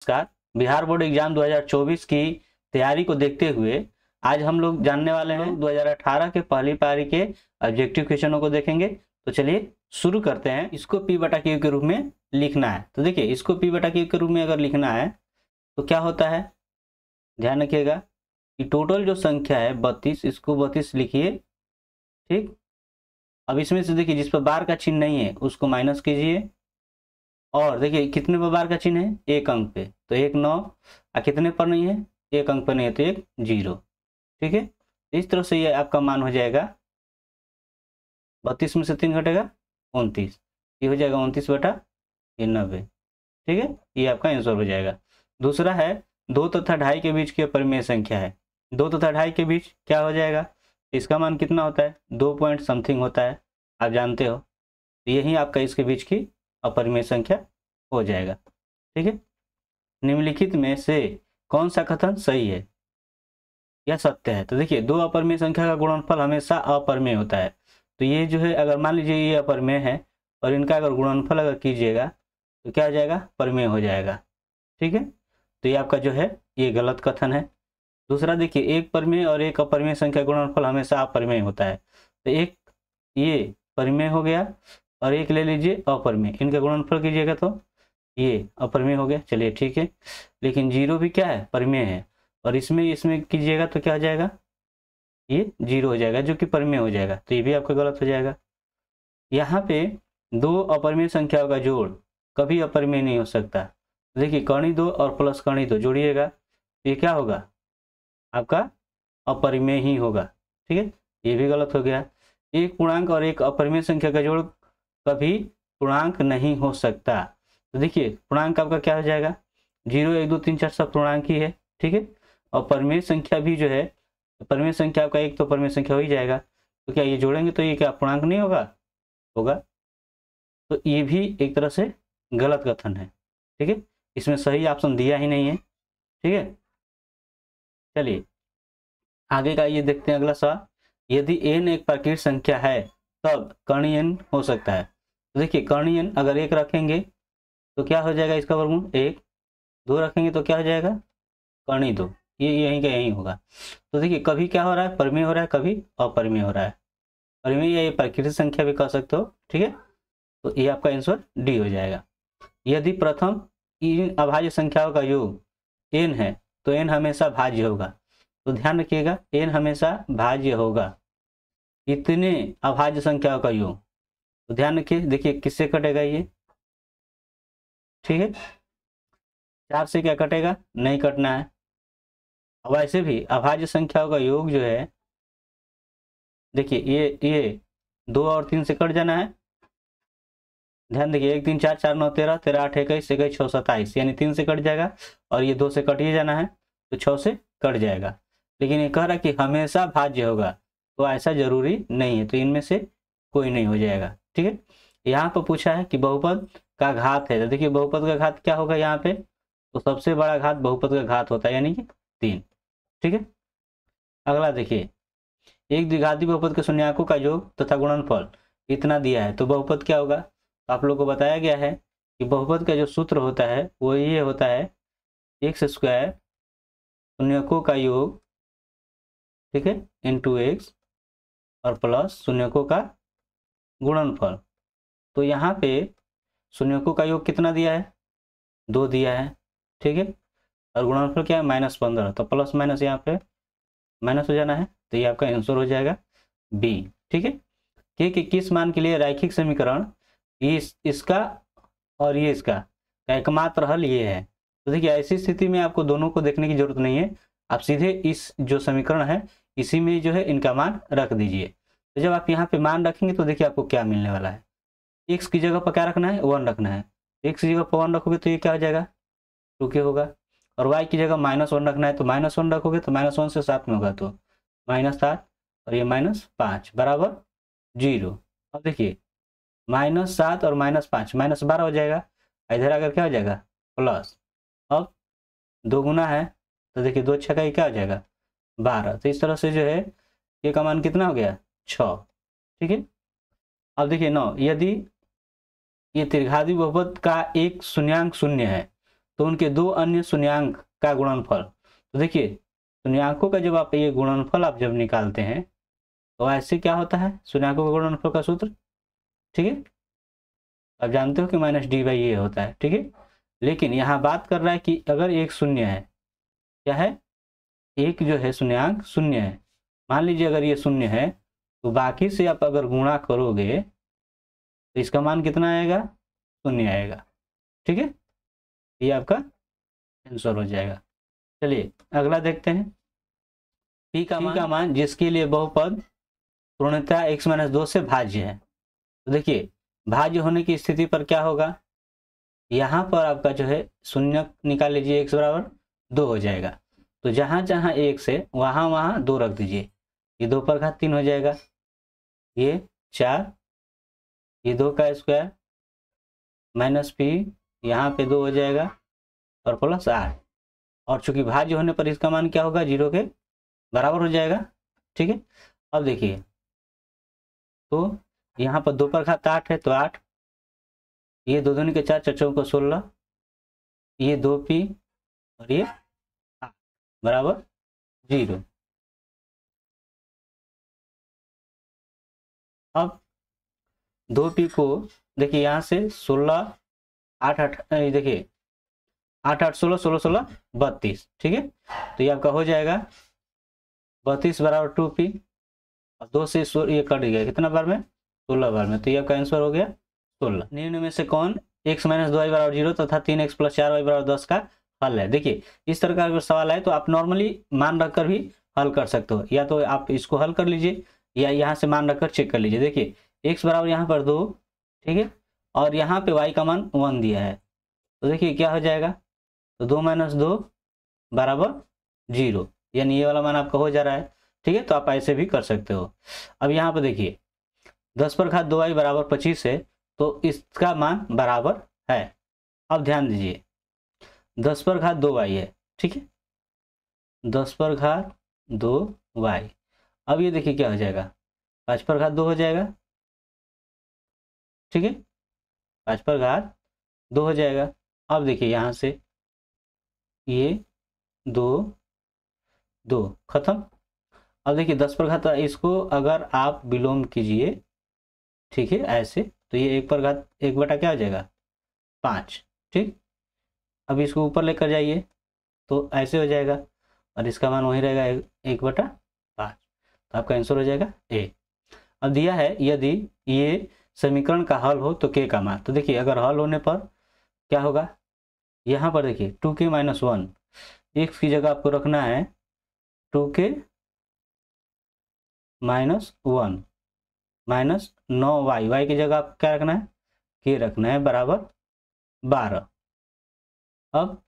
नमस्कार। Bihar board exam 2024 की तैयारी को देखते हुए आज हम लोग जानने वाले हैं 2018 के पहली पारी के ऑब्जेक्टिव क्वेश्चनों को देखेंगे। तो चलिए शुरू करते हैं। इसको पी बटा क्यू के रूप में लिखना है। तो देखिए, इसको पी बटा क्यू के रूप में अगर लिखना है तो क्या होता है, ध्यान रखिएगा कि टोटल जो संख्या है 32, इसको 32 लिखिए। ठीक, अब इसमें से देखिए जिस पर बार का चिन्ह नहीं है उसको माइनस कीजिए, और देखिए कितने पर बार का चिन्ह है, एक अंक पे, तो 1 9, और कितने पर नहीं है, एक अंक पर नहीं है तो 1 0। ठीक है, इस तरह से ये आपका मान हो जाएगा 32 में से 3 घटेगा 29, ये हो जाएगा 29 बटा 90। ठीक है, ये आपका आंसर हो जाएगा। दूसरा है 2 तथा 2.5 के बीच की अपरिमेय संख्या है। 2 तथा 2.5 के बीच क्या हो जाएगा, इसका मान कितना होता है, 2 पॉइंट समथिंग होता है, आप जानते हो। तो यही आपका इसके बीच की अपरिमेय संख्या हो जाएगा। ठीक है, निम्नलिखित में से कौन सा कथन सही है या सत्य है। तो देखिए, दो अपरिमेय संख्या का गुणनफल हमेशा अपरिमेय होता है। तो ये जो है, अगर मान लीजिए ये अपरिमेय है और इनका अगर गुणनफल अगर कीजिएगा तो क्या हो जाएगा, परिमेय हो जाएगा। ठीक है, तो ये आपका जो है ये गलत कथन है। दूसरा देखिए, एक परिमेय और एक अपरिमेय संख्या गुणनफल हमेशा अपरिमेय होता है। तो एक ये परिमेय हो गया और एक ले लीजिए अपरिमेय, इनका गुणनफल कीजिएगा तो ये अपरिमेय हो गया। चलिए ठीक है, लेकिन 0 भी क्या है, परिमेय है, और इसमें कीजिएगा तो क्या हो जाएगा, ये 0 हो जाएगा जो कि परिमेय हो जाएगा। तो ये भी आपका गलत हो जाएगा। यहाँ पे दो अपरिमेय संख्याओं का जोड़ कभी अपरिमेय नहीं हो सकता। देखिए, कर्ण 2 और प्लस कर्ण 2 जोड़िएगा तो ये क्या होगा, आपका अपरिमेय ही होगा। ठीक है, ये भी गलत हो गया। एक पूर्णांक और एक अपरिमेय संख्या का जोड़ कभी पूर्णांक नहीं हो सकता। तो देखिए, पूर्णांक आपका क्या हो जाएगा, 0 1 2 3 4 सब पूर्णांक ही है। ठीक है, और परिमेय संख्या भी जो है, परिमेय संख्या आपका एक तो परिमेय संख्या हो ही जाएगा। तो क्या ये जोड़ेंगे तो ये क्या पूर्णांक नहीं होगा, होगा। तो ये भी एक तरह से गलत कथन है। ठीक है, इसमें सही ऑप्शन दिया ही नहीं है। ठीक है, चलिए आगे का ये देखते हैं। अगला सवाल, यदि n एक प्राकृतिक संख्या है तब कर्ण n हो सकता है। तो देखिए, कर्ण n अगर 1 रखेंगे तो क्या हो जाएगा, इसका वर्गमूल 1, 2 रखेंगे तो क्या हो जाएगा, कर्ण 2, ये यहीं का यहीं होगा। तो देखिए, कभी क्या हो रहा है, परिमेय हो रहा है, कभी अपरिमेय हो रहा है। परिमेय या ये प्राकृतिक संख्या भी कह सकते हो। ठीक है, तो ये आपका आंसर डी हो जाएगा। यदि प्रथम इन अभाज्य संख्याओं का योग n है तो n हमेशा भाज्य होगा। तो ध्यान रखिएगा, n हमेशा भाज्य होगा। इतने अभाज्य संख्याओं का योग, तो ध्यान रखिए, देखिए किससे कटेगा ये, ठीक है, 4 से क्या कटेगा, नहीं कटना है। अब ऐसे भी अभाज्य संख्याओं का योग जो है, देखिए ये 2 और 3 से कट जाना है। ध्यान देखिए, 1 3 4 4 9 13, 13 8 21 21 6 27, यानी 3 से कट जाएगा, और ये 2 से कट ही जाना है तो 6 से कट जाएगा। लेकिन ये कह रहा है कि हमेशा भाज्य होगा, तो ऐसा जरूरी नहीं है, तो इनमें से कोई नहीं हो जाएगा। ठीक है, यहाँ पर पूछा है कि बहुपद का घात है। तो देखिए, बहुपद का घात क्या होगा यहाँ पे, तो सबसे बड़ा घात बहुपद का घात होता है, यानी कि 3। ठीक है, अगला देखिए, एक द्विघाती बहुपद के शून्यकों का योग तथा गुणनफल इतना दिया है, तो बहुपद क्या होगा। तो आप लोग को बताया गया है कि बहुपद का जो सूत्र होता है वो ये होता है, एक्स स्क्वायर शून्यकों का योग, ठीक है, इंटू एक्स, और प्लस शून्यकों का गुणनफल। तो यहाँ पे शून्यकों का योग कितना दिया है, 2 दिया है। ठीक है, और गुणनफल क्या है, -15, तो प्लस माइनस यहाँ पे माइनस हो जाना है, तो ये आपका आंसर हो जाएगा बी। ठीक है, के किस मान के लिए रैखिक समीकरण इसका और ये इसका का एकमात्र हल ये है। तो देखिए, ऐसी स्थिति में आपको दोनों को देखने की जरूरत नहीं है, आप सीधे इस जो समीकरण है इसी में जो है इनका मान रख दीजिए। तो जब आप यहाँ पे मान रखेंगे तो देखिए आपको क्या मिलने वाला है, एक्स की जगह पर क्या रखना है, 1 रखना है। एक्स की जगह पर 1 रखोगे तो ये क्या हो जाएगा, 2 के होगा, और वाई की जगह -1 रखना है, तो -1 रखोगे तो -1 से 7 में होगा तो -7, और ये -5 बराबर 0। अब देखिए, -7 और -5 -12 हो जाएगा, इधर अगर क्या हो जाएगा, प्लस। अब 2 गुना है तो देखिए 2 छक्का क्या हो जाएगा, 12। तो इस तरह से जो है ये का मान कितना हो गया, 6। ठीक है, अब देखिए 9, यदि ये त्रिघाती बहुपद का एक शून्यांक शून्य है तो उनके दो अन्य शून्यांक का गुणनफल। तो देखिए शून्यांकों का जब आप ये गुणनफल आप जब निकालते हैं तो ऐसे क्या होता है शून्यांकों का गुणनफल का सूत्र, ठीक है, आप जानते हो कि माइनस डी बाई ए होता है, ठीक है। लेकिन यहाँ बात कर रहा है कि अगर एक शून्य है, क्या है, एक जो है शून्यांक शून्य है, मान लीजिए अगर ये शून्य है तो बाकी से आप अगर गुणा करोगे तो इसका मान कितना आएगा, शून्य आएगा, ठीक है। ये आपका आंसर हो जाएगा। चलिए अगला देखते हैं। पी का मान जिसके लिए बहुपद पूर्णतः x माइनस 2 से भाज्य है। तो देखिए भाज्य होने की स्थिति पर क्या होगा, यहाँ पर आपका जो है शून्य निकाल लीजिए, x बराबर 2 हो जाएगा। तो जहाँ जहाँ 1 से वहाँ वहाँ 2 रख दीजिए, ये 2 पर घात 3 हो जाएगा, ये 4, ये 2 का स्क्वायर माइनस पी, यहाँ पे 2 हो जाएगा और प्लस 8। और चूंकि भाज्य होने पर इसका मान क्या होगा, 0 के बराबर हो जाएगा, ठीक है। अब देखिए तो यहाँ पर 2 पर घात 8 है तो 8, ये 2 दूनी के 4, 4 चौकों को 16, ये 2p और ये 8 बराबर 0। अब 2p को देखिए यहाँ से 16 8 8 देखिए 8 8 16 16 16 32, ठीक है। तो ये आपका हो जाएगा 32 बराबर 2p और 2 से ये कट गया कितना बार में, 16 बार में। तो ये आपका आंसर हो गया 16। निम्न में से कौन x माइनस 2y बराबर 0 तथा 3x प्लस 4y बराबर 10 का हल है। देखिए इस तरह का अगर सवाल है तो आप नॉर्मली मान रखकर भी हल कर सकते हो, या तो आप इसको हल कर लीजिए या यहाँ से मान रखकर चेक कर लीजिए। देखिए x बराबर यहाँ पर 2, ठीक है, और यहाँ पे y का मान 1 दिया है, तो देखिए क्या हो जाएगा, तो 2 माइनस 2 बराबर 0, यानी ये वाला मान आपका हो जा रहा है, ठीक है। तो आप ऐसे भी कर सकते हो। अब यहाँ पर देखिए 10 पर घात 2y बराबर 25 है, तो इसका मान बराबर है, अब ध्यान दीजिए 10 पर घात 2y है, ठीक है, 10 पर घात 2y। अब ये देखिए क्या हो जाएगा, 5 पर घात 2 हो जाएगा, ठीक है, 5 पर घात 2 हो जाएगा। अब देखिए यहाँ से ये 2 2 खत्म। अब देखिए 10 पर घात, इसको अगर आप विलोम कीजिए, ठीक है, ऐसे, तो ये 1 पर घात 1 बटा क्या हो जाएगा 5, ठीक। अब इसको ऊपर लेकर जाइए तो ऐसे हो जाएगा और इसका मान वही रहेगा 1 बटा 5, तो आपका आंसर हो जाएगा ए। अब दिया है यदि ये समीकरण का हल हो तो के का मान। तो देखिए अगर हल होने पर क्या होगा, यहाँ पर देखिए 2k माइनस 1, x की जगह आपको रखना है 2k minus 1 minus 9y, y की जगह आप क्या रखना है, k रखना है, बराबर 12। अब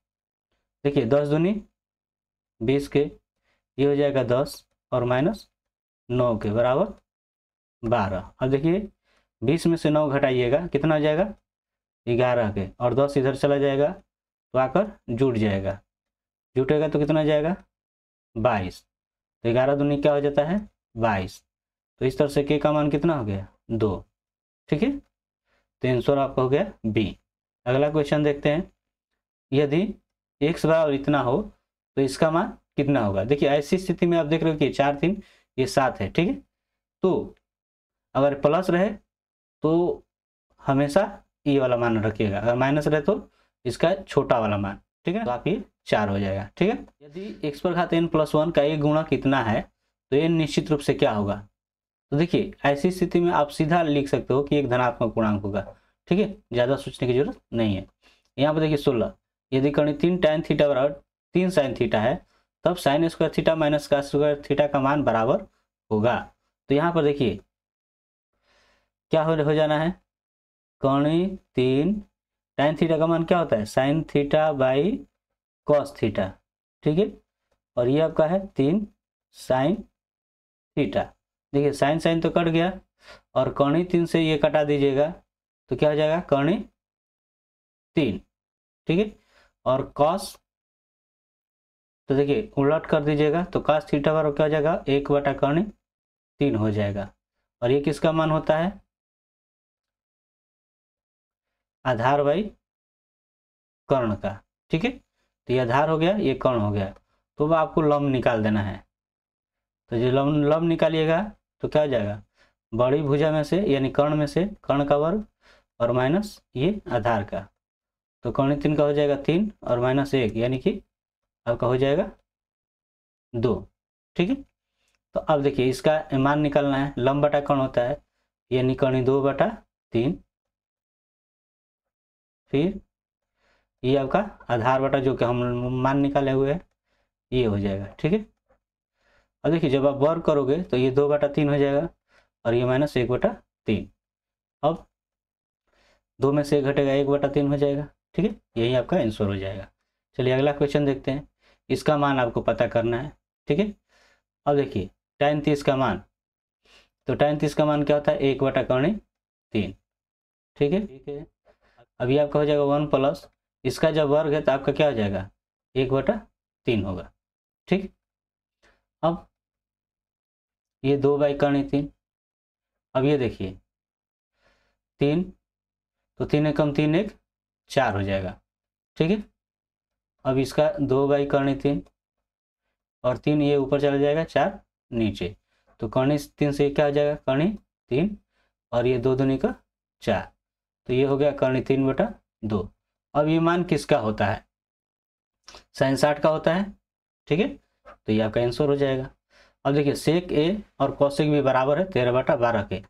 देखिए 10 दूनी 20 के, ये हो जाएगा 10 और माइनस 9 के बराबर 12। अब देखिए 20 में से 9 घटाइएगा कितना हो जाएगा 11 के, और 10 इधर चला जाएगा तो आकर जुट जाएगा, जुटेगा तो कितना जाएगा 22। तो 11 दूनी क्या हो जाता है 22। तो इस तरह से के का मान कितना हो गया 2, ठीक है। तो आंसर आपका हो गया बी। अगला क्वेश्चन देखते हैं। यदि x बराबर इतना हो तो इसका मान कितना होगा। देखिए ऐसी स्थिति में आप देख रहे हो कि 4 3 ये 7 है, ठीक है। तो अगर प्लस रहे तो हमेशा ये वाला मान रखिएगा, अगर माइनस रहे तो इसका छोटा वाला मान, ठीक है। तो आप ये 4 हो जाएगा, ठीक है। यदि x पर घात n प्लस 1 का एक गुणा कितना है तो n निश्चित रूप से क्या होगा। तो देखिए ऐसी स्थिति में आप सीधा लिख सकते हो कि एक धनात्मक पूर्णांक होगा, ठीक है, ज़्यादा सोचने की जरूरत नहीं है। यहाँ पर देखिए 16, यदि कर्ण 3 tan थीटा बराबर 3 sin थीटा है तब साइन स्क्वायर थीटा माइनस का स्क्वायर थीटा का मान बराबर होगा। तो यहाँ पर देखिए क्या हो जाना है, कर्ण 3 tan थीटा का मान क्या होता है sine theta by cos theta, ठीक है, और ये आपका है 3 sin थीटा। देखिए साइन साइन तो कट गया और कर्ण 3 से ये कटा दीजिएगा तो क्या हो जाएगा कर्ण 3, ठीक है, और कॉस, तो देखिए उलट कर दीजिएगा तो कॉस थीटा बराबर क्या हो जाएगा 1 बटा कर्ण 3 हो जाएगा। और ये किसका मान होता है आधार बाई कर्ण का, ठीक है। तो ये आधार हो गया, ये कर्ण हो गया, तो अब आपको लंब निकाल देना है। तो जो लंब लंब निकालिएगा तो क्या हो जाएगा, बड़ी भुजा में से यानी कर्ण में से कर्ण का वर्ग और माइनस ये आधार का, तो कर्ण 3 का हो जाएगा 3 और माइनस 1 यानी कि आपका हो जाएगा 2। ठीक है। तो अब देखिए इसका मान निकालना है, लंब बटा कर्ण होता है यानी कर्ण 2/3, फिर ये आपका आधार बटा जो कि हम मान निकाले हुए हैं ये हो जाएगा। ठीक है। अब देखिए जब आप वर्ग करोगे तो ये 2/3 हो जाएगा और ये माइनस 1/3। अब 2 में से 1 घटेगा, 1/3 हो जाएगा। ठीक है, यही आपका आंसर हो जाएगा। चलिए अगला क्वेश्चन देखते हैं, इसका मान आपको पता करना है। ठीक है। अब देखिए tan 30 का मान, तो tan 30 का मान क्या होता है, 1/3। ठीक है। अभी आपका हो जाएगा 1 प्लस इसका जब वर्ग है तो आपका क्या हो जाएगा, 1/3 होगा। ठीक। अब ये 2/3। अब ये देखिए 3, तो 3 एकम 3 1 4 हो जाएगा। ठीक है। अब इसका 2/3 और 3 ये ऊपर चला जाएगा, 4 नीचे, तो कर्णी 3 से क्या हो जाएगा, कर्णी 3 और ये 2 दूनी का 4, तो ये हो गया कर्णी 3/2। अब ये मान किसका होता है, sin 60 का होता है। ठीक है, तो ये आपका आंसर हो जाएगा। अब देखिए सेक ए और कौशिक भी बराबर है 13/12 के,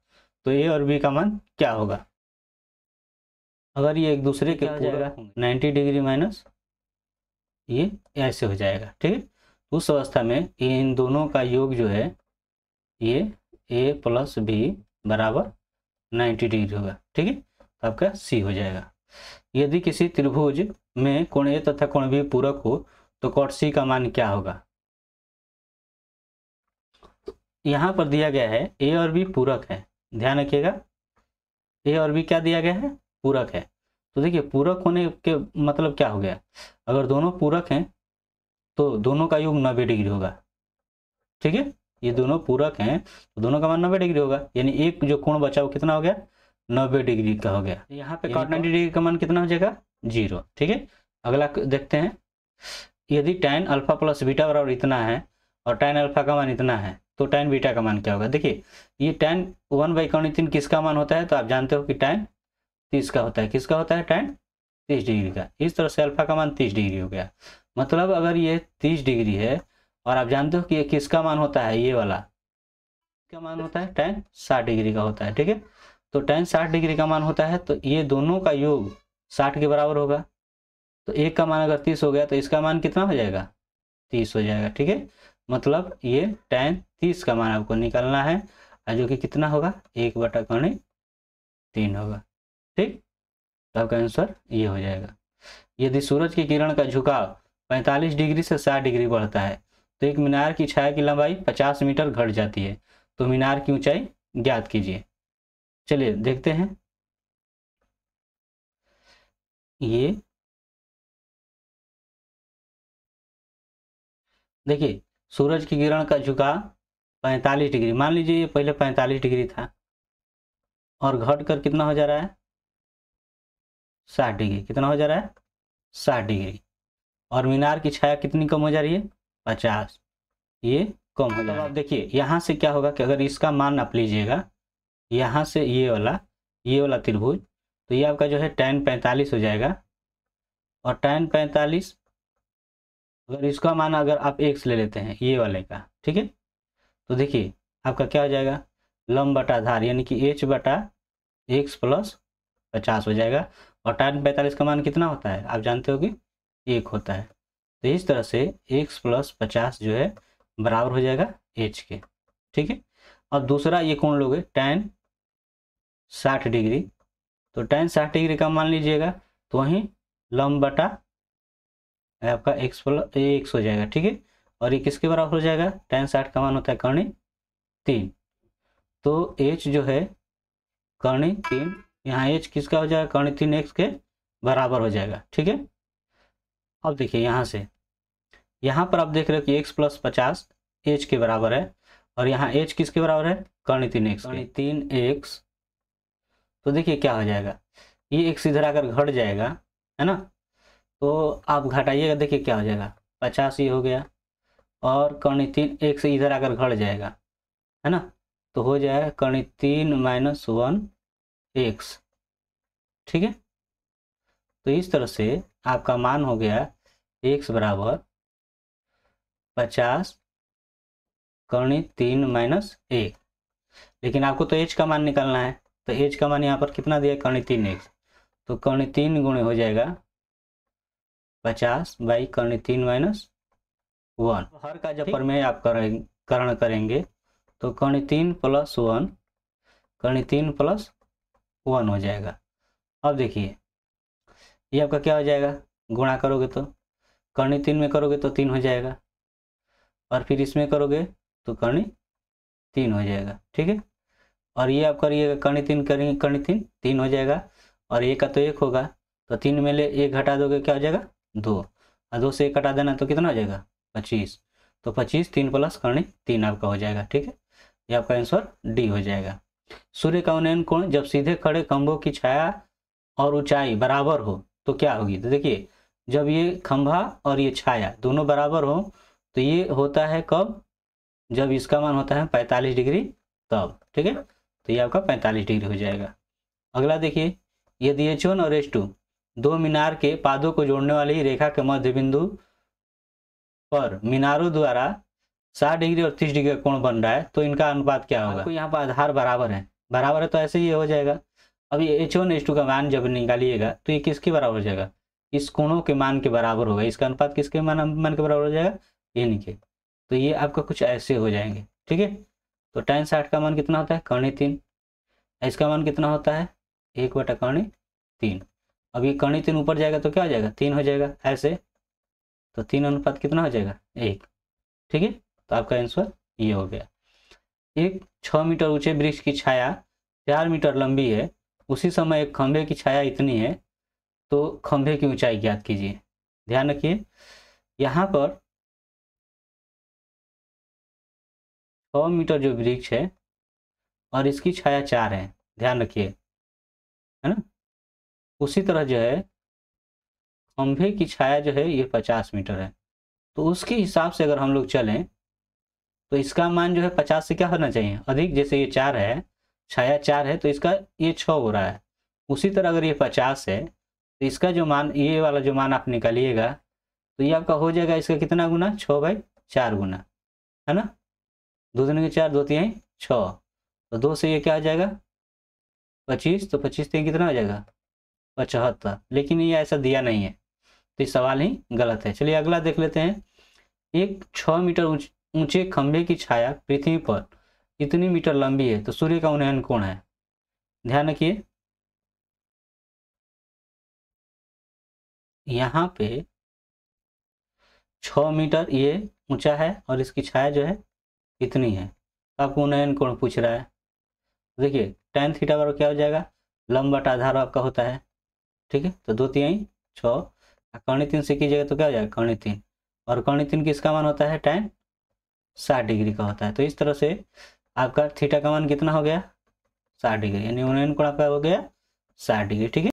तो ए और बी का मान क्या होगा, अगर ये एक दूसरे के हो जाएगा 90 डिग्री माइनस ये ऐसे हो जाएगा। ठीक है, उस अवस्था में इन दोनों का योग जो है ये a प्लस बी बराबर 90 डिग्री होगा। ठीक है, तो आपका सी हो जाएगा। यदि किसी त्रिभुज में कोण ए तथा कोण बी पूरक हो तो कॉट सी का मान क्या होगा। यहाँ पर दिया गया है ए और बी पूरक है, ध्यान रखिएगा ए और बी क्या दिया गया है, पूरक है। तो देखिए पूरक होने के मतलब क्या हो गया, अगर दोनों पूरक हैं तो दोनों का योग 90 डिग्री होगा। ठीक है, ये दोनों पूरक हैं तो दोनों का मान 90 डिग्री होगा, यानी एक जो कोण बचा वो कितना हो गया, 90 डिग्री का हो गया। यहाँ पे कॉट 90 डिग्री का मान कितना हो जाएगा, 0। ठीक है, अगला देखते हैं, यदि tan अल्फा प्लस बीटा बराबर इतना है और tan अल्फा का मान इतना है तो tan बीटा का मान क्या होगा। देखिए ये tan 1/3 किसका मान होता है, तो आप जानते हो कि tan 30 का होता है। किसका होता है, tan 30 डिग्री का। इस तरह से अल्फा का मान 30 डिग्री हो गया। मतलब अगर ये 30 डिग्री है और आप जानते हो कि ये किसका मान होता है, ये वाला का मान होता है tan 60 डिग्री का होता है। ठीक है, तो tan 60 डिग्री का मान होता है तो ये दोनों का योग 60 के बराबर होगा। तो एक का मान अगर 30 हो गया तो इसका मान कितना हो जाएगा, 30 हो जाएगा। ठीक है, मतलब ये tan 30 का मान आपको निकालना है, जो कि कितना होगा, 1/3 होगा। ठीक, तो आपका आंसर ये हो जाएगा। यदि सूरज की किरण का झुकाव 45 डिग्री से 60 डिग्री बढ़ता है तो एक मीनार की छाया की लंबाई 50 मीटर घट जाती है, तो मीनार की ऊंचाई ज्ञात कीजिए। चलिए देखते हैं, ये देखिए सूरज की किरण का झुकाव 45 डिग्री, मान लीजिए ये पहले 45 डिग्री था और घट कर कितना हो जा रहा है, 60 डिग्री। कितना हो जा रहा है, 60 डिग्री। और मीनार की छाया कितनी कम हो जा रही है, 50, ये कम हो जा रहा है। देखिए यहाँ से क्या होगा कि अगर इसका मान आप लीजिएगा यहाँ से ये वाला त्रिभुज, तो ये आपका जो है tan 45 हो जाएगा। और tan 45 अगर इसका मान अगर आप x ले लेते हैं ये वाले का, ठीक है, तो देखिए आपका क्या हो जाएगा, लंब बटा आधार यानी कि h/x प्लस 50 हो जाएगा। और tan 45 का मान कितना होता है, आप जानते हो कि 1 होता है। तो इस तरह से x प्लस 50 जो है बराबर हो जाएगा h के। ठीक है, और दूसरा ये कौन लोगे, tan 60 डिग्री, तो tan 60 डिग्री का मान लीजिएगा तो वहीं लंब बटा आपका x हो जाएगा। ठीक है, और ये किसके बराबर हो जाएगा, tan 60 का मान होता है कर्णी 3, तो h जो है कर्णी 3, यहाँ h किसका हो जाएगा, कर्णी 3x के बराबर हो जाएगा। ठीक है, अब देखिए यहाँ से यहाँ पर आप देख रहे हो कि x प्लस 50 h के बराबर है और यहाँ h किसके बराबर है, कर्णी 3x। तो देखिए क्या हो जाएगा, ये x इधर आकर घट जाएगा, है ना, तो आप घटाइएगा, देखिए क्या हो जाएगा, 50 ये हो गया, और कर्ण 3 एक से इधर आकर घट जाएगा, है ना, तो हो जाएगा कर्ण 3 माइनस 1 एक्स। ठीक है, तो इस तरह से आपका मान हो गया एक्स बराबर 50 कर्ण 3 माइनस 1। लेकिन आपको तो एच का मान निकालना है, तो एच का मान यहाँ पर कितना दिया, कर्ण 3 एक्स, तो कर्ण 3 गुणे हो जाएगा 50 बाई कर्ण 3 माइनस 1। हर का जब प्रमेय आप करण करेंगे तो कर्ण 3 प्लस 1 कर्ण 3 प्लस 1 हो जाएगा। अब देखिए ये आपका क्या हो जाएगा, गुणा करोगे तो कर्ण 3 में करोगे तो 3 हो जाएगा, और फिर इसमें करोगे तो कर्ण 3 हो जाएगा। ठीक है, और ये आप करिएगा कर्ण 3 करेंगे, कर्ण 3 3 हो जाएगा, और ये का तो 1 होगा, तो 3 में ले 1 घटा दोगे क्या हो जाएगा 2, और 2 से 1 घटा देना तो कितना हो जाएगा 25, तो 25 3 प्लस कर्ण 3 आपका हो जाएगा। ठीक है, ये आपका आंसर डी हो जाएगा। सूर्य का उन्नयन कोण जब सीधे खड़े खंभों की छाया और ऊंचाई बराबर हो तो क्या होगी, तो देखिए जब ये खंभा और ये छाया दोनों बराबर हो तो ये होता है कब, जब इसका मान होता है 45 डिग्री तब। ठीक है, तो ये आपका 45 डिग्री हो जाएगा। अगला देखिए, यदि H1 और H2 दो मीनार के पादों को जोड़ने वाली रेखा के मध्य बिंदु पर मीनारों द्वारा 60 डिग्री और 30 डिग्री का कोण बन रहा है तो इनका अनुपात क्या होगा। यहाँ पर आधार बराबर है तो ऐसे ही हो जाएगा। अब ये H1 H2 का मान जब निकालिएगा तो ये किसके बराबर हो जाएगा, इस कोणों के मान के बराबर होगा, इसका अनुपात किसके मान के बराबर हो जाएगा, ये नहीं, तो ये आपका कुछ ऐसे हो जाएंगे। ठीक है, तो tan 60 का मान कितना होता है कर्ण 3, इसका मान कितना होता है 1/कर्ण 3। अब ये कर्ण 3 ऊपर जाएगा तो क्या हो जाएगा 3 हो जाएगा ऐसे, तो 3 अनुपात कितना हो जाएगा 1। ठीक है, तो आपका आंसर ये हो गया। एक 6 मीटर ऊंचे वृक्ष की छाया 4 मीटर लंबी है, उसी समय एक खंभे की छाया इतनी है, तो खंभे की ऊंचाई ज्ञात कीजिए। ध्यान रखिए यहाँ पर 6 मीटर जो वृक्ष है और इसकी छाया 4 है, ध्यान रखिए, है ना, उसी तरह जो है खंभे की छाया जो है ये 50 मीटर है, तो उसके हिसाब से अगर हम लोग चलें तो इसका मान जो है 50 से क्या होना चाहिए अधिक, जैसे ये 4 है, छाया 4 है तो इसका ये 6 हो रहा है, उसी तरह अगर ये 50 है तो इसका जो मान, ये वाला जो मान आप निकालिएगा तो ये आपका हो जाएगा इसका कितना गुना 6/4 गुना, है ना, 2 दूनी 4 2 3 6, तो 2 से ये क्या हो जाएगा 25, तो 25 3 कितना हो जाएगा 75, लेकिन ये ऐसा दिया नहीं है तो ये सवाल ही गलत है। चलिए अगला देख लेते हैं। एक 6 मीटर ऊंचे खंभे की छाया पृथ्वी पर इतनी मीटर लंबी है तो सूर्य का उन्नयन कोण है। ध्यान रखिए यहाँ पे 6 मीटर ये ऊंचा है और इसकी छाया जो है इतनी है, तो आपको उन्नयन कोण पूछ रहा है। देखिए tan थीटा बराबर क्या हो जाएगा, लंब बटा आधार आपका होता है। ठीक है, तो 2 3 6, कर्ण 3 से कीजिएगा तो क्या हो जाएगा कर्ण 3, और कर्ण 3 किसका मान होता है tan 60 डिग्री का होता है, तो इस तरह से आपका थीटा का मान कितना हो गया 60 डिग्री, यानी उन्नयन कोण आपका हो गया 60 डिग्री। ठीक है।